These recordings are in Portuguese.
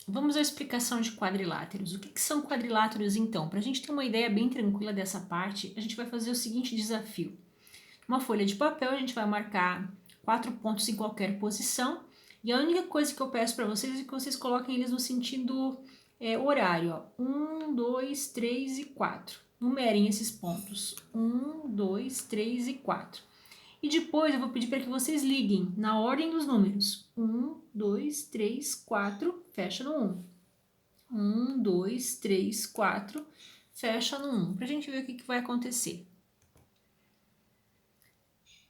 Vamos à explicação de quadriláteros. O que são quadriláteros, então? Para a gente ter uma ideia bem tranquila dessa parte, a gente vai fazer o seguinte desafio. Uma folha de papel, a gente vai marcar 4 pontos em qualquer posição, e a única coisa que eu peço para vocês é que vocês coloquem eles no sentido horário. 1, 2, 3 e 4. Numerem esses pontos. 1, 2, 3 e 4. E depois eu vou pedir para que vocês liguem na ordem dos números. 1, 2, 3, 4, fecha no 1. 1, 2, 3, 4, fecha no 1. Para a gente ver o que vai acontecer.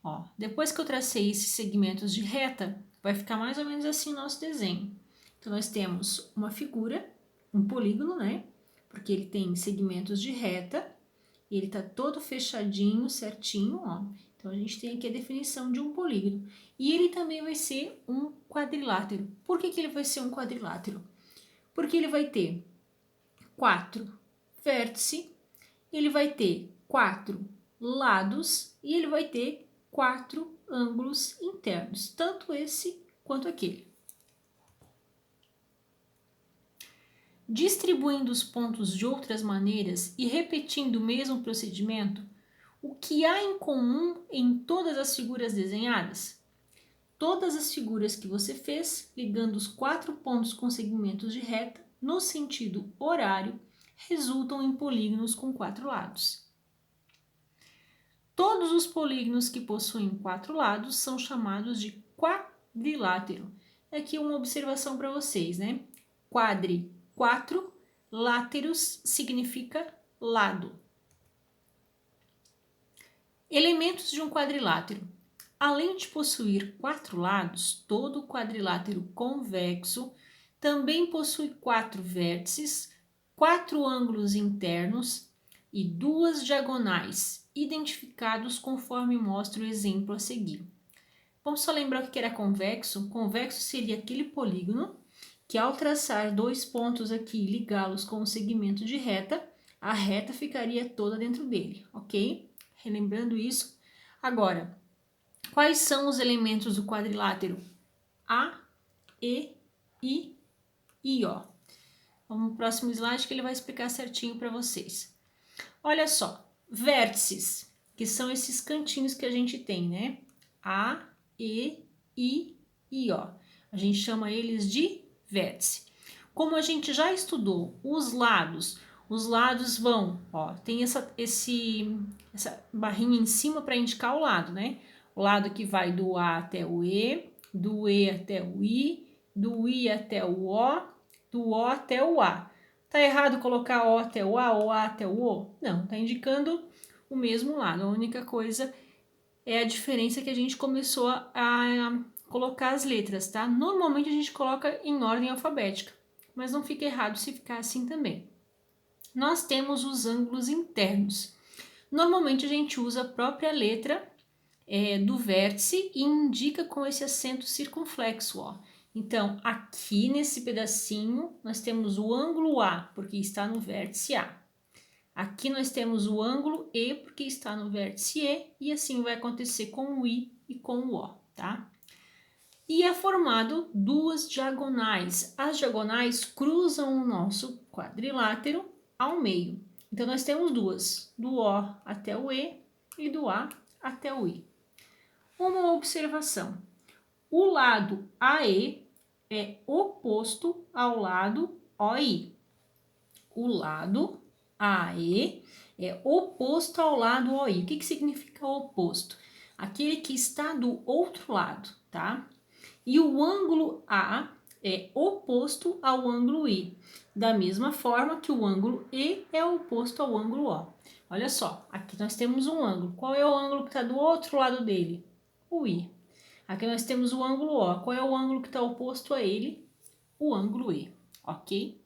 Ó, depois que eu tracei esses segmentos de reta, vai ficar mais ou menos assim o nosso desenho. Então, nós temos uma figura, um polígono, né? Porque ele tem segmentos de reta, e ele tá todo fechadinho, certinho, ó. Então, a gente tem aqui a definição de um polígono. E ele também vai ser um quadrilátero. Por que ele vai ser um quadrilátero? Porque ele vai ter 4 vértices, ele vai ter 4 lados e ele vai ter 4 ângulos internos, tanto esse quanto aquele. Distribuindo os pontos de outras maneiras e repetindo o mesmo procedimento, o que há em comum em todas as figuras desenhadas? Todas as figuras que você fez, ligando os 4 pontos com segmentos de reta no sentido horário, resultam em polígonos com 4 lados. Todos os polígonos que possuem 4 lados são chamados de quadrilátero. Aqui uma observação para vocês, né? Quadri, 4, láteros significa lado. Elementos de um quadrilátero. Além de possuir 4 lados, todo quadrilátero convexo também possui 4 vértices, 4 ângulos internos e 2 diagonais, identificados conforme mostra o exemplo a seguir. Vamos só lembrar o que era convexo? Convexo seria aquele polígono que, ao traçar 2 pontos aqui e ligá-los com um segmento de reta, a reta ficaria toda dentro dele, ok? Relembrando isso. Agora, quais são os elementos do quadrilátero? A, E, I e O. Vamos no próximo slide que ele vai explicar certinho para vocês. Olha só, vértices, que são esses cantinhos que a gente tem, né? A, E, I e O. A gente chama eles de vértice. Como a gente já estudou os lados vão, ó, tem essa barrinha em cima para indicar o lado, né? O lado que vai do A até o E, do E até o I, do I até o O, do O até o A. Tá errado colocar O até o A ou A até o O? Não, tá indicando o mesmo lado. A única coisa é a diferença que a gente começou a colocar as letras, tá? Normalmente a gente coloca em ordem alfabética, mas não fica errado se ficar assim também. Nós temos os ângulos internos. Normalmente a gente usa a própria letra do vértice e indica com esse acento circunflexo, ó. Então, aqui nesse pedacinho, nós temos o ângulo A, porque está no vértice A. Aqui nós temos o ângulo E, porque está no vértice E, e assim vai acontecer com o I e com o O, tá? E é formado duas diagonais. As diagonais cruzam o nosso quadrilátero ao meio. Então, nós temos duas, do O até o E e do A até o I. Uma observação: o lado AE é oposto ao lado OI. O lado AE é oposto ao lado OI. O que significa oposto? Aquele que está do outro lado, tá? E o ângulo A é oposto ao ângulo I, da mesma forma que o ângulo E é oposto ao ângulo O. Olha só, aqui nós temos um ângulo. Qual é o ângulo que está do outro lado dele? O I. Aqui nós temos o ângulo O. Qual é o ângulo que está oposto a ele? O ângulo E, ok?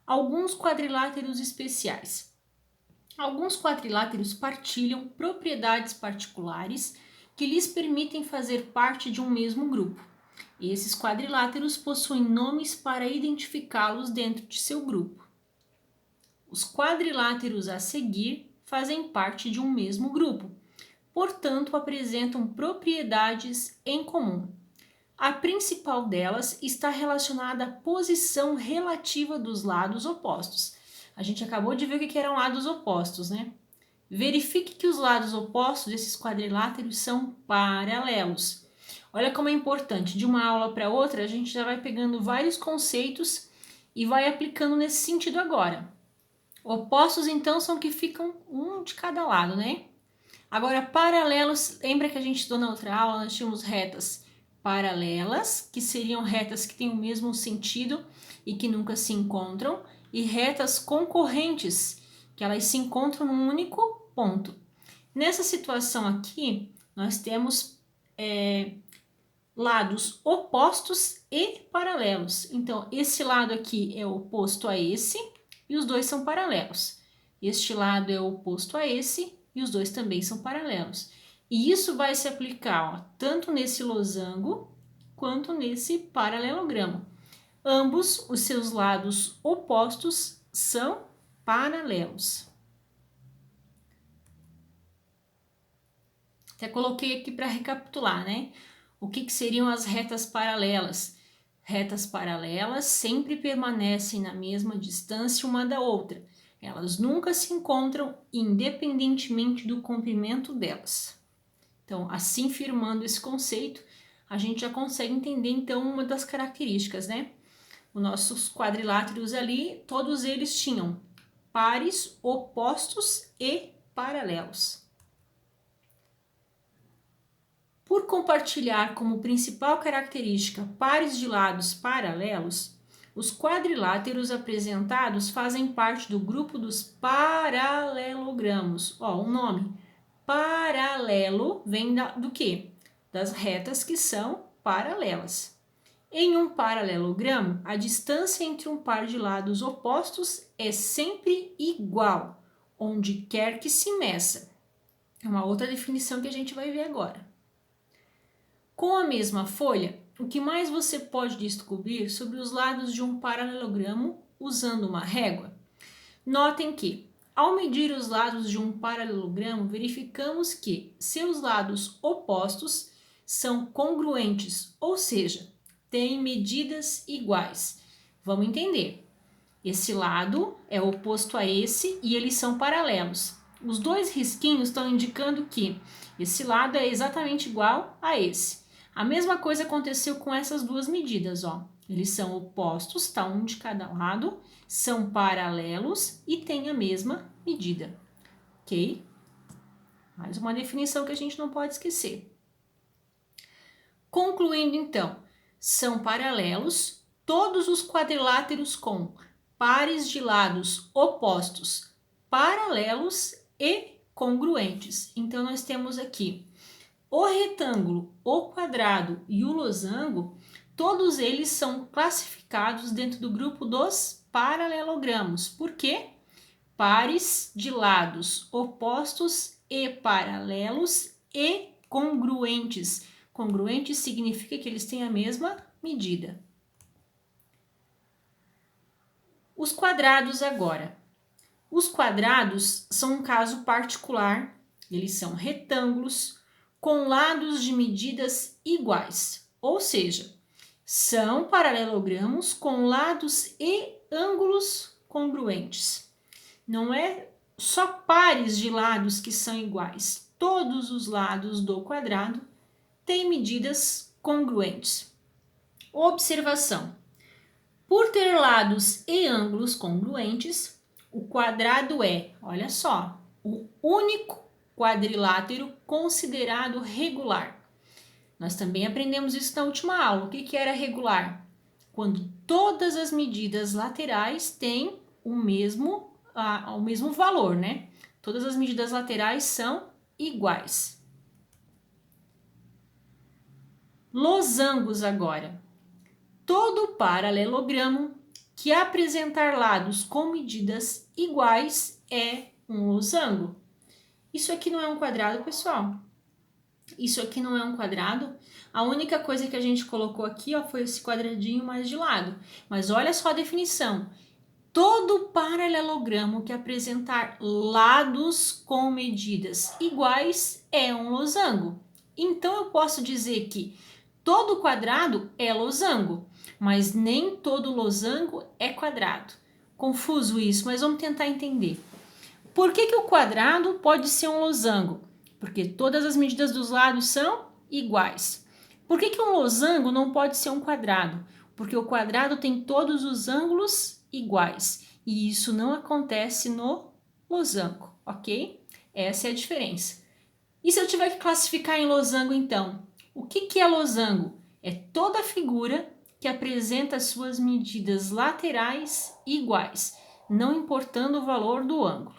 Alguns quadriláteros especiais. Alguns quadriláteros partilham propriedades particulares que lhes permitem fazer parte de um mesmo grupo. Esses quadriláteros possuem nomes para identificá-los dentro de seu grupo. Os quadriláteros a seguir fazem parte de um mesmo grupo, portanto apresentam propriedades em comum. A principal delas está relacionada à posição relativa dos lados opostos. A gente acabou de ver o que eram lados opostos, né? Verifique que os lados opostos desses quadriláteros são paralelos. Olha como é importante, de uma aula para outra a gente já vai pegando vários conceitos e vai aplicando nesse sentido agora. Opostos então são que ficam um de cada lado, né? Agora paralelos, lembra que a gente estudou na outra aula, nós tínhamos retas paralelas, que seriam retas que têm o mesmo sentido e que nunca se encontram, e retas concorrentes, que elas se encontram num único ponto. Nessa situação aqui, nós temos lados opostos e paralelos. Então, esse lado aqui é oposto a esse e os dois são paralelos. Este lado é oposto a esse e os dois também são paralelos. E isso vai se aplicar, ó, tanto nesse losango quanto nesse paralelogramo. Ambos os seus lados opostos são paralelos. Até coloquei aqui para recapitular, né? O que seriam as retas paralelas? Retas paralelas sempre permanecem na mesma distância uma da outra. Elas nunca se encontram independentemente do comprimento delas. Então, assim firmando esse conceito, a gente já consegue entender então uma das características, né? Os nossos quadriláteros ali, todos eles tinham pares opostos e paralelos. Por compartilhar como principal característica pares de lados paralelos, os quadriláteros apresentados fazem parte do grupo dos paralelogramos. Ó, o nome paralelo vem do quê? Das retas que são paralelas. Em um paralelogramo, a distância entre um par de lados opostos é sempre igual, onde quer que se meça. É uma outra definição que a gente vai ver agora. Com a mesma folha, o que mais você pode descobrir sobre os lados de um paralelogramo usando uma régua? Notem que, ao medir os lados de um paralelogramo, verificamos que seus lados opostos são congruentes, ou seja, têm medidas iguais. Vamos entender. Esse lado é oposto a esse e eles são paralelos. Os dois risquinhos estão indicando que esse lado é exatamente igual a esse. A mesma coisa aconteceu com essas duas medidas, ó. Eles são opostos, tá? Um de cada lado, são paralelos e têm a mesma medida, ok? Mais uma definição que a gente não pode esquecer. Concluindo, então, são paralelos todos os quadriláteros com pares de lados opostos, paralelos e congruentes. Então, nós temos aqui o retângulo, o quadrado e o losango, todos eles são classificados dentro do grupo dos paralelogramos. Por quê? Pares de lados opostos e paralelos e congruentes. Congruentes significa que eles têm a mesma medida. Os quadrados agora. Os quadrados são um caso particular, eles são retângulos com lados de medidas iguais, ou seja, são paralelogramos com lados e ângulos congruentes. Não é só pares de lados que são iguais, todos os lados do quadrado têm medidas congruentes. Observação: por ter lados e ângulos congruentes, o quadrado é, olha só, o único quadrilátero considerado regular. Nós também aprendemos isso na última aula. O que era regular? Quando todas as medidas laterais têm o mesmo valor, né? Todas as medidas laterais são iguais. Losangos agora. Todo paralelogramo que apresentar lados com medidas iguais é um losango. Isso aqui não é um quadrado, pessoal. Isso aqui não é um quadrado. A única coisa que a gente colocou aqui, ó, foi esse quadradinho mais de lado. Mas olha só a definição. Todo paralelogramo que apresentar lados com medidas iguais é um losango. Então, eu posso dizer que todo quadrado é losango, mas nem todo losango é quadrado. Confuso isso, mas vamos tentar entender. Por que o quadrado pode ser um losango? Porque todas as medidas dos lados são iguais. Por que um losango não pode ser um quadrado? Porque o quadrado tem todos os ângulos iguais. E isso não acontece no losango, ok? Essa é a diferença. E se eu tiver que classificar em losango, então? O que é losango? É toda figura que apresenta suas medidas laterais iguais, não importando o valor do ângulo.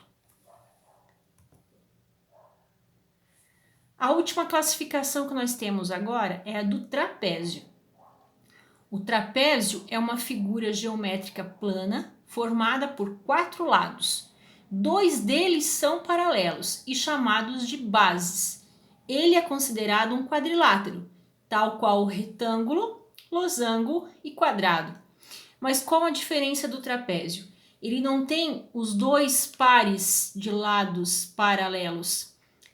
A última classificação que nós temos agora é a do trapézio. O trapézio é uma figura geométrica plana formada por 4 lados. 2 deles são paralelos e chamados de bases. Ele é considerado um quadrilátero, tal qual o retângulo, losango e quadrado. Mas qual a diferença do trapézio? Ele não tem os 2 pares de lados paralelos.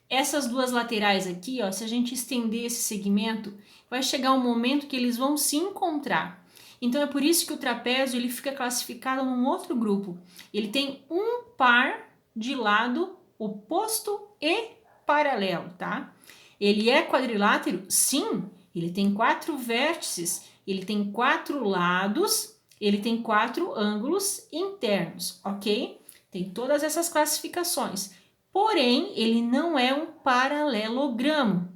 Essas duas laterais aqui, ó, se a gente estender esse segmento, vai chegar um momento que eles vão se encontrar. Então é por isso que o trapézio ele fica classificado num outro grupo. Ele tem um par de lado oposto e paralelo, tá? Ele é quadrilátero? Sim, ele tem 4 vértices, ele tem 4 lados, ele tem 4 ângulos internos, ok? Tem todas essas classificações. Porém, ele não é um paralelogramo.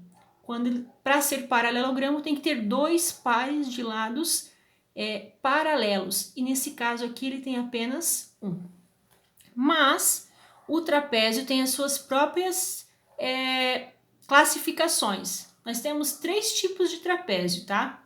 Para ser paralelogramo, tem que ter 2 pares de lados paralelos. E nesse caso aqui, ele tem apenas um. Mas o trapézio tem as suas próprias classificações. Nós temos 3 tipos de trapézio, tá?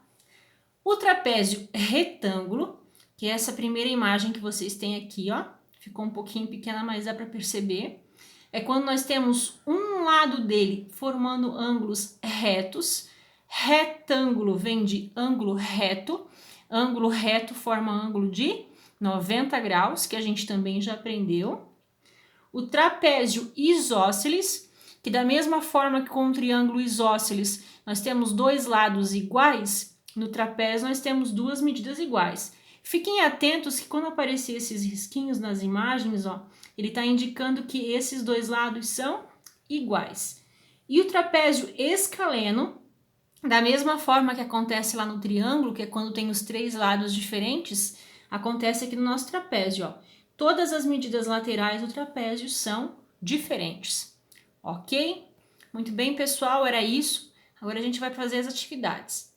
O trapézio retângulo, que é essa primeira imagem que vocês têm aqui, ó. Ficou um pouquinho pequena, mas dá para perceber. É quando nós temos um lado dele formando ângulos retos. Retângulo vem de ângulo reto. Ângulo reto forma ângulo de 90 graus, que a gente também já aprendeu. O trapézio isósceles, que da mesma forma que com o triângulo isósceles nós temos 2 lados iguais, no trapézio nós temos 2 medidas iguais. Fiquem atentos que quando aparecer esses risquinhos nas imagens, ó, ele está indicando que esses 2 lados são iguais. E o trapézio escaleno, da mesma forma que acontece lá no triângulo, que é quando tem os 3 lados diferentes, acontece aqui no nosso trapézio, ó. Todas as medidas laterais do trapézio são diferentes, ok? Muito bem, pessoal, era isso. Agora a gente vai fazer as atividades.